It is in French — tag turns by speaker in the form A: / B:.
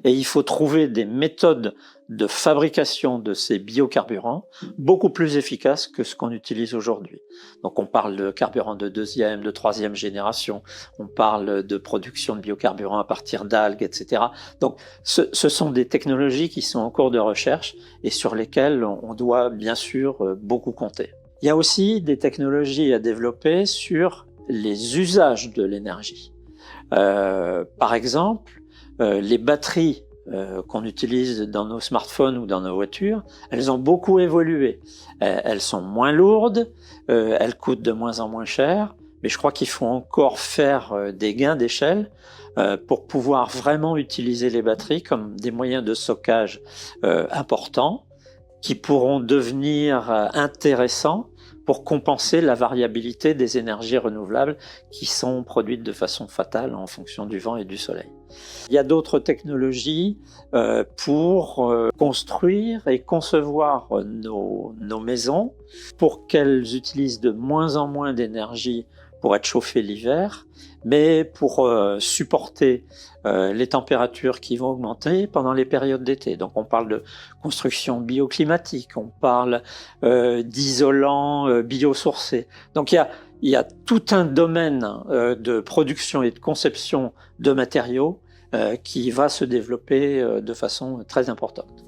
A: Et il faut trouver des méthodes de fabrication de ces biocarburants beaucoup plus efficaces que ce qu'on utilise aujourd'hui. Donc on parle de carburants de deuxième, de troisième génération, on parle de production de biocarburants à partir d'algues, etc. Donc ce sont des technologies qui sont en cours de recherche et sur lesquelles on doit bien sûr beaucoup compter. Il y a aussi des technologies à développer sur les usages de l'énergie. Par exemple, les batteries qu'on utilise dans nos smartphones ou dans nos voitures, elles ont beaucoup évolué. Elles sont moins lourdes, elles coûtent de moins en moins cher, mais je crois qu'il faut encore faire des gains d'échelle pour pouvoir vraiment utiliser les batteries comme des moyens de stockage importants qui pourront devenir intéressants pour compenser la variabilité des énergies renouvelables qui sont produites de façon fatale en fonction du vent et du soleil. Il y a d'autres technologies pour construire et concevoir nos maisons pour qu'elles utilisent de moins en moins d'énergie pour être chauffées l'hiver, mais pour supporter les températures qui vont augmenter pendant les périodes d'été. Donc on parle de construction bioclimatique, on parle d'isolants biosourcés. Donc il y a tout un domaine de production et de conception de matériaux qui va se développer de façon très importante.